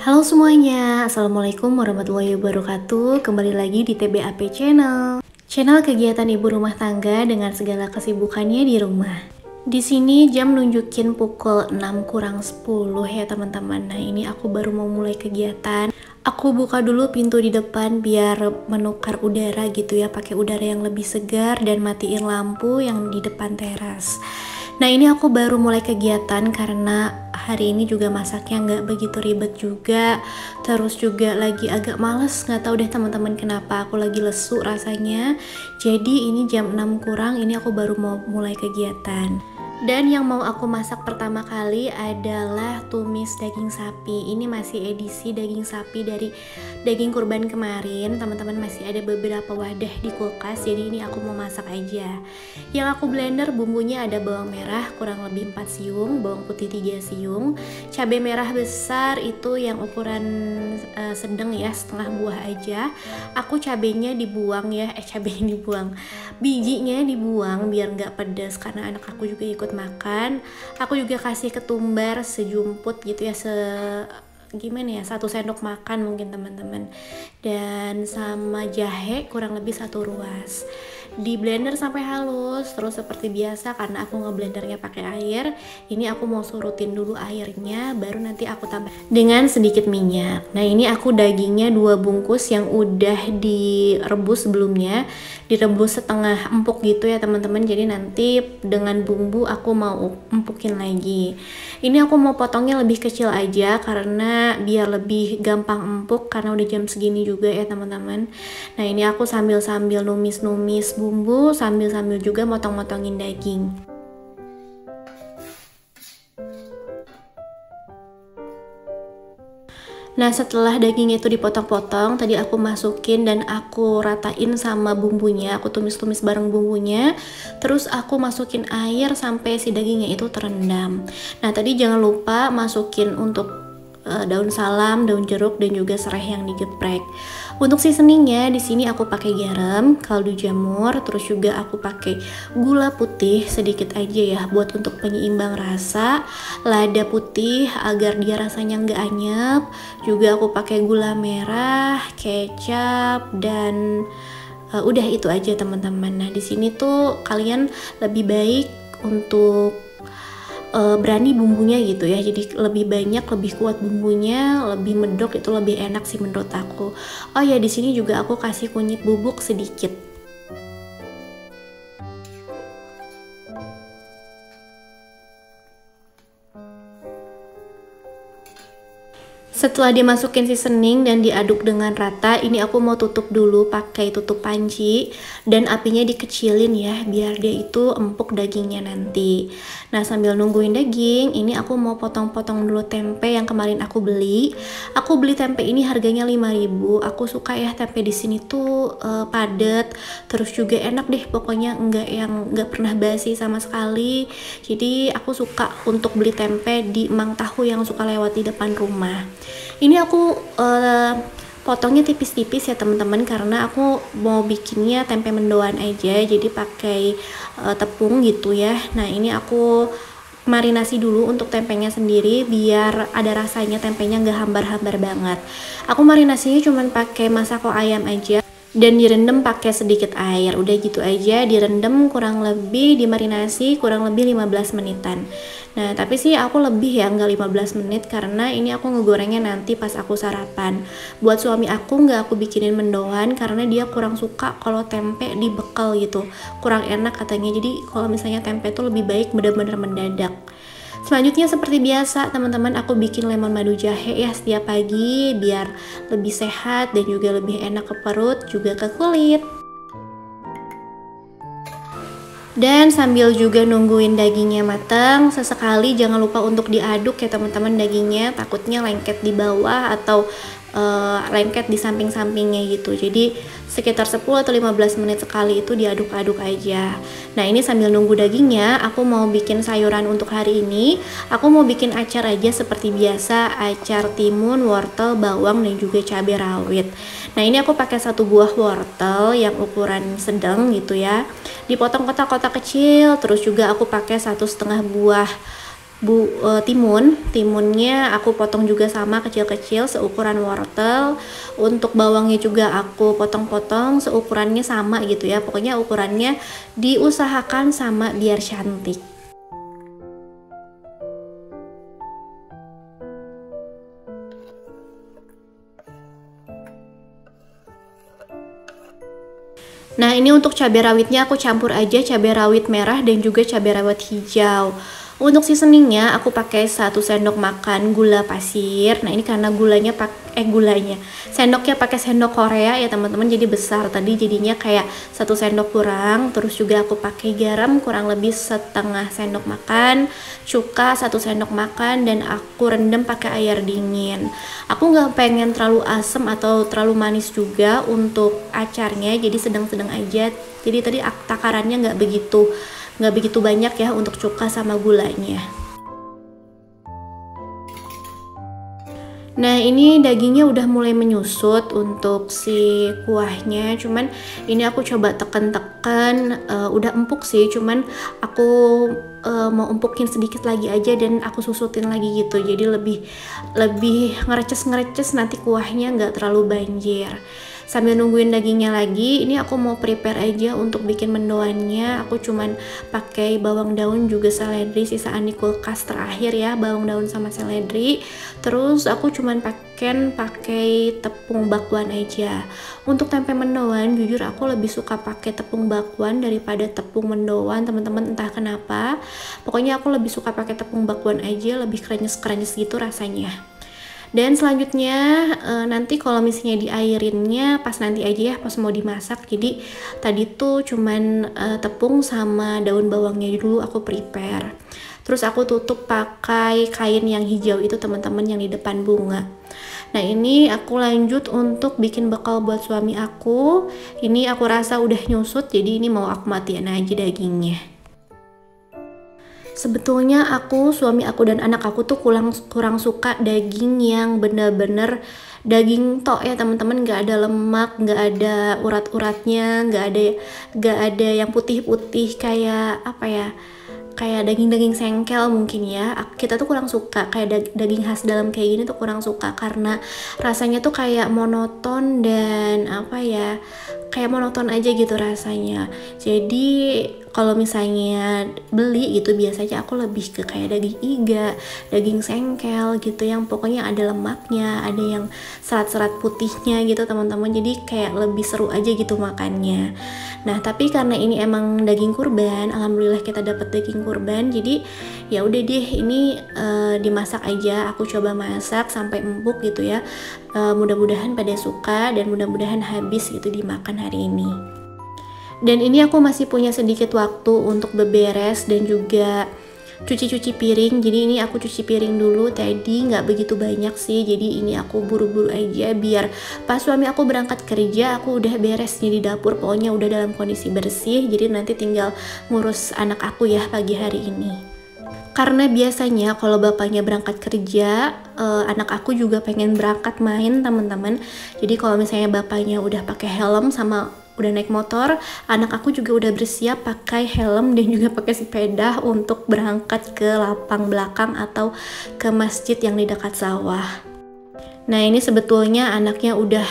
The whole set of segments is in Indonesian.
Halo semuanya, Assalamualaikum warahmatullahi wabarakatuh. Kembali lagi di TBAP Channel. Channel kegiatan ibu rumah tangga dengan segala kesibukannya di rumah. Di sini jam nunjukin pukul 6 kurang 10 ya teman-teman. Nah ini aku baru mau mulai kegiatan. Aku buka dulu pintu di depan biar menukar udara gitu ya, pakai udara yang lebih segar dan matiin lampu yang di depan teras. Nah ini aku baru mulai kegiatan karena hari ini juga masaknya nggak begitu ribet juga. Terus juga lagi agak males, nggak tahu deh teman-teman kenapa aku lagi lesu rasanya. Jadi ini jam 6 kurang, ini aku baru mau mulai kegiatan. Dan yang mau aku masak pertama kali adalah tumis daging sapi. Ini masih edisi daging sapi dari daging kurban kemarin. Teman-teman masih ada beberapa wadah di kulkas, jadi ini aku mau masak aja. Yang aku blender bumbunya ada bawang merah kurang lebih 4 siung, bawang putih 3 siung, cabai merah besar itu yang ukuran sedang ya, setengah buah aja. Aku cabenya dibuang ya, cabenya dibuang, bijinya dibuang biar nggak pedas karena anak aku juga ikut makan. Aku juga kasih ketumbar sejumput gitu ya, gimana ya, 1 sendok makan mungkin teman-teman, dan sama jahe kurang lebih 1 ruas. Di blender sampai halus. Terus seperti biasa karena aku ngeblendernya pakai air, ini aku mau surutin dulu airnya, baru nanti aku tambah dengan sedikit minyak. Nah ini aku dagingnya 2 bungkus yang udah direbus sebelumnya, direbus setengah empuk gitu ya teman-teman. Jadi nanti dengan bumbu aku mau empukin lagi. Ini aku mau potongnya lebih kecil aja karena biar lebih gampang empuk, karena udah jam segini juga ya teman-teman. Nah ini aku sambil numis-numis bumbu, sambil juga motong-motongin daging. Nah setelah dagingnya itu dipotong-potong, tadi aku masukin dan aku ratain sama bumbunya, aku tumis-tumis bareng bumbunya. Terus aku masukin air sampai si dagingnya itu terendam. Nah tadi jangan lupa masukin untuk daun salam, daun jeruk, dan juga serai yang digeprek. Untuk seasoningnya di sini aku pakai garam, kaldu jamur, terus juga aku pakai gula putih sedikit aja ya buat untuk penyeimbang rasa, lada putih agar dia rasanya nggak anyep. Juga aku pakai gula merah, kecap, dan udah itu aja teman-teman. Nah di sini tuh kalian lebih baik untuk berani bumbunya gitu ya, jadi lebih banyak, lebih kuat bumbunya, lebih medok, itu lebih enak sih menurut aku. Oh ya di sini juga aku kasih kunyit bubuk sedikit. Setelah dimasukin seasoning dan diaduk dengan rata, ini aku mau tutup dulu pakai tutup panci dan apinya dikecilin ya biar dia itu empuk dagingnya nanti. Nah sambil nungguin daging, ini aku mau potong-potong dulu tempe yang kemarin aku beli. Aku beli tempe ini harganya 5.000. Aku suka ya tempe di sini tuh padat, terus juga enak deh pokoknya, nggak pernah basi sama sekali. Jadi aku suka untuk beli tempe di Mang Tahu yang suka lewat di depan rumah. Ini aku potongnya tipis-tipis ya teman-teman karena aku mau bikinnya tempe mendoan aja, jadi pakai tepung gitu ya. Nah ini aku marinasi dulu untuk tempenya sendiri biar ada rasanya, tempenya nggak hambar-hambar banget. Aku marinasinya cuman pakai masako ayam aja dan direndam pakai sedikit air. Udah gitu aja, direndam kurang lebih, dimarinasi kurang lebih 15 menitan. Nah tapi sih aku lebih ya, nggak 15 menit karena ini aku ngegorengnya nanti pas aku sarapan. Buat suami aku nggak aku bikinin mendoan karena dia kurang suka kalau tempe dibekal gitu, kurang enak katanya. Jadi kalau misalnya tempe itu lebih baik bener-bener mendadak. Selanjutnya seperti biasa teman-teman, aku bikin lemon madu jahe ya setiap pagi biar lebih sehat dan juga lebih enak ke perut juga ke kulit. Dan sambil juga nungguin dagingnya matang, sesekali jangan lupa untuk diaduk ya teman-teman dagingnya, takutnya lengket di bawah atau lengket di samping-sampingnya gitu. Jadi sekitar 10 atau 15 menit sekali itu diaduk-aduk aja. Nah ini sambil nunggu dagingnya, aku mau bikin sayuran untuk hari ini. Aku mau bikin acar aja seperti biasa, acar timun, wortel, bawang, dan juga cabai rawit. Nah ini aku pakai 1 buah wortel yang ukuran sedang gitu ya, dipotong kotak-kotak kecil. Terus juga aku pakai 1,5 buah timunnya aku potong juga sama kecil-kecil seukuran wortel. Untuk bawangnya juga aku potong-potong seukurannya sama gitu ya, pokoknya ukurannya diusahakan sama biar cantik. Nah, ini untuk cabai rawitnya aku campur aja cabai rawit merah dan juga cabai rawit hijau. Untuk seasoningnya aku pakai 1 sendok makan gula pasir. Nah, ini karena sendoknya pakai sendok Korea ya teman-teman, jadi besar. Tadi jadinya kayak 1 sendok kurang. Terus juga aku pakai garam kurang lebih 1/2 sendok makan, cuka 1 sendok makan, dan aku rendam pakai air dingin. Aku nggak pengen terlalu asam atau terlalu manis juga untuk acarnya, jadi sedang-sedang aja. Jadi tadi takarannya nggak begitu banyak ya untuk cuka sama gulanya. Nah, ini dagingnya udah mulai menyusut untuk si kuahnya, cuman ini aku coba tekan-tekan, udah empuk sih, cuman aku mau empukin sedikit lagi aja dan aku susutin lagi gitu, jadi lebih ngereces nanti kuahnya nggak terlalu banjir. Sambil nungguin dagingnya lagi, ini aku mau prepare aja untuk bikin mendoannya. Aku cuman pakai bawang daun juga seledri sisaan di kulkas terakhir ya, bawang daun sama seledri. Terus aku cuman pakai tepung bakwan aja. Untuk tempe mendoan, jujur aku lebih suka pakai tepung bakwan daripada tepung mendoan, teman-teman, entah kenapa. Pokoknya aku lebih suka pakai tepung bakwan aja, lebih krenyes gitu rasanya. Dan selanjutnya nanti kalau misalnya diairinnya pas nanti aja ya, pas mau dimasak. Jadi tadi tuh cuman tepung sama daun bawangnya dulu aku prepare. Terus aku tutup pakai kain yang hijau itu teman-teman, yang di depan bunga. Nah, ini aku lanjut untuk bikin bekal buat suami aku. Ini aku rasa udah nyusut, jadi ini mau aku matiin aja dagingnya. Sebetulnya suami aku dan anak aku tuh kurang suka daging yang bener-bener daging tok ya teman-teman, nggak ada lemak, nggak ada urat-uratnya, nggak ada yang putih-putih kayak apa ya, kayak daging-daging sengkel mungkin ya. Kita tuh kurang suka kayak daging khas dalam kayak gini tuh, kurang suka karena rasanya tuh kayak monoton dan apa ya, kayak monoton aja gitu rasanya. Jadi kalau misalnya beli gitu biasanya aku lebih ke kayak daging iga, daging sengkel gitu, yang pokoknya ada lemaknya, ada yang serat-serat putihnya gitu teman-teman. Jadi kayak lebih seru aja gitu makannya. Nah, tapi karena ini emang daging kurban, alhamdulillah kita dapat daging kurban, jadi ya udah deh, ini dimasak aja. Aku coba masak sampai empuk gitu ya. Mudah-mudahan pada suka dan mudah-mudahan habis gitu dimakan hari ini. Dan ini aku masih punya sedikit waktu untuk beberes dan juga cuci-cuci piring. Jadi ini aku cuci piring dulu tadi, nggak begitu banyak sih, jadi ini aku buru-buru aja biar pas suami aku berangkat kerja aku udah beres nih di dapur, pokoknya udah dalam kondisi bersih. Jadi nanti tinggal ngurus anak aku ya pagi hari ini. Karena biasanya kalau bapaknya berangkat kerja, anak aku juga pengen berangkat main teman-teman. Jadi kalau misalnya bapaknya udah pakai helm sama udah naik motor, anak aku juga udah bersiap pakai helm dan juga pakai sepeda untuk berangkat ke lapang belakang atau ke masjid yang di dekat sawah. Nah, ini sebetulnya anaknya udah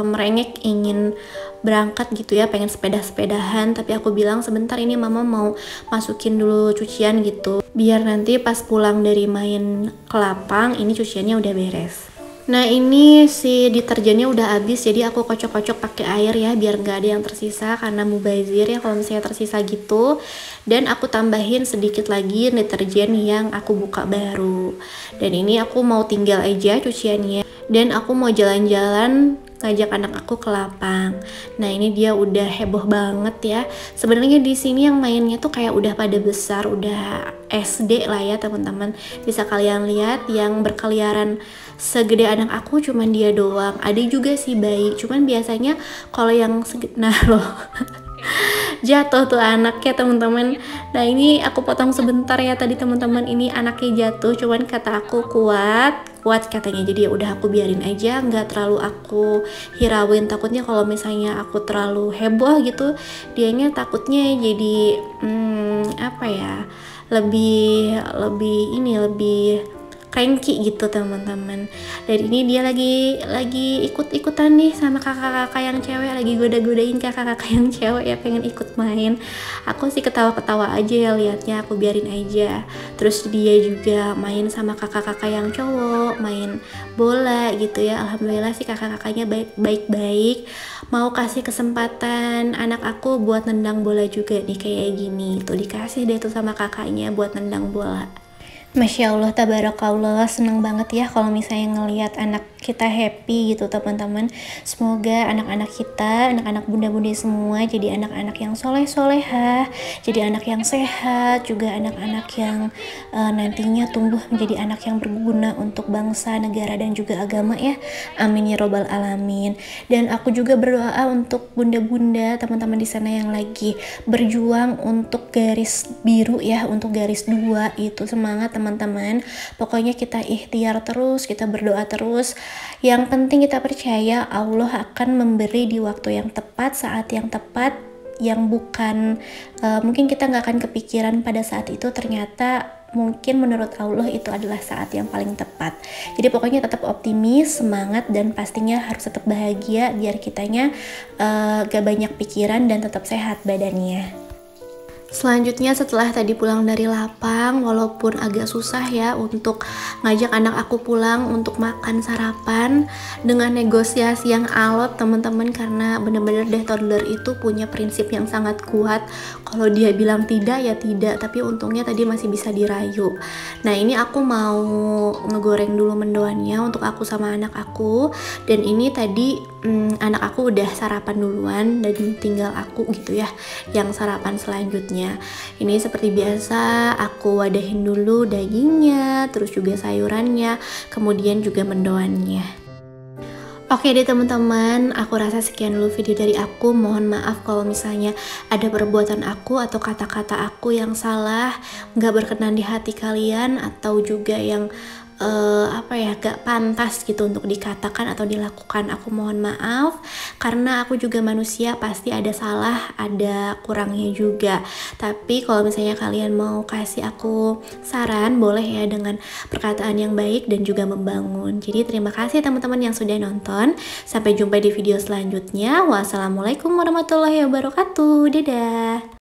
merengek ingin berangkat gitu ya, pengen sepeda-sepedahan, tapi aku bilang sebentar, ini mama mau masukin dulu cucian gitu, biar nanti pas pulang dari main ke lapang ini cuciannya udah beres. Nah, ini si deterjennya udah habis, jadi aku kocok-kocok pakai air ya biar nggak ada yang tersisa, karena mubazir ya kalau misalnya tersisa gitu. Dan aku tambahin sedikit lagi deterjen yang aku buka baru. Dan ini aku mau tinggal aja cuciannya. Dan aku mau jalan-jalan ngajak anak aku ke lapang. Nah, ini dia udah heboh banget ya. Sebenarnya di sini yang mainnya tuh kayak udah pada besar, udah SD lah ya teman-teman. Bisa kalian lihat yang berkeliaran segede anak aku cuman dia doang. Ada juga sih bayi, cuman biasanya kalau yang nah loh jatuh tuh anaknya teman-teman. Nah, ini aku potong sebentar ya tadi teman-teman, ini anaknya jatuh, cuman kata aku kuat katanya, jadi ya udah aku biarin aja, nggak terlalu aku hirauin. Takutnya kalau misalnya aku terlalu heboh gitu, dianya takutnya jadi apa ya, lebih cranky gitu teman-teman. Dan ini dia lagi ikut-ikutan nih sama kakak-kakak yang cewek, lagi goda-godain kakak-kakak yang cewek ya pengen ikut main. Aku sih ketawa-ketawa aja ya liatnya, aku biarin aja. Terus dia juga main sama kakak-kakak yang cowok, main bola gitu ya. Alhamdulillah sih kakak-kakaknya baik-baik, mau kasih kesempatan anak aku buat nendang bola juga nih kayak gini. Tuh dikasih deh tuh sama kakaknya buat nendang bola. Masya Allah, tabarakallah, seneng banget ya kalau misalnya ngelihat anak kita happy gitu teman-teman. Semoga anak-anak kita, anak-anak bunda-bunda semua jadi anak-anak yang soleh-solehah, jadi anak yang sehat, juga anak-anak yang nantinya tumbuh menjadi anak yang berguna untuk bangsa, negara, dan juga agama ya. Amin ya robbal alamin. Dan aku juga berdoa untuk bunda-bunda, teman-teman di sana yang lagi berjuang untuk garis biru ya, untuk garis 2 itu. Semangat teman-teman, pokoknya kita ikhtiar terus, kita berdoa terus. Yang penting kita percaya Allah akan memberi di waktu yang tepat, saat yang tepat, yang bukan mungkin kita nggak akan kepikiran pada saat itu, ternyata mungkin menurut Allah itu adalah saat yang paling tepat. Jadi pokoknya tetap optimis, semangat, dan pastinya harus tetap bahagia biar kitanya gak banyak pikiran dan tetap sehat badannya. Selanjutnya setelah tadi pulang dari lapang, walaupun agak susah ya untuk ngajak anak aku pulang untuk makan sarapan dengan negosiasi yang alot teman-teman, karena bener-bener deh toddler itu punya prinsip yang sangat kuat. Kalau dia bilang tidak ya tidak, tapi untungnya tadi masih bisa dirayu. Nah ini aku mau ngegoreng dulu mendoannya untuk aku sama anak aku, dan ini tadi anak aku udah sarapan duluan dan tinggal aku gitu ya yang sarapan selanjutnya. Ini seperti biasa aku wadahin dulu dagingnya, terus juga sayurannya, kemudian juga mendoannya. Oke deh teman-teman, aku rasa sekian dulu video dari aku. Mohon maaf kalau misalnya ada perbuatan aku atau kata-kata aku yang salah, nggak berkenan di hati kalian, atau juga yang gak pantas gitu untuk dikatakan atau dilakukan. Aku mohon maaf, karena aku juga manusia, pasti ada salah, ada kurangnya juga. Tapi kalau misalnya kalian mau kasih aku saran, boleh ya dengan perkataan yang baik dan juga membangun. Jadi terima kasih teman-teman yang sudah nonton. Sampai jumpa di video selanjutnya. Wassalamualaikum warahmatullahi wabarakatuh. Dadah.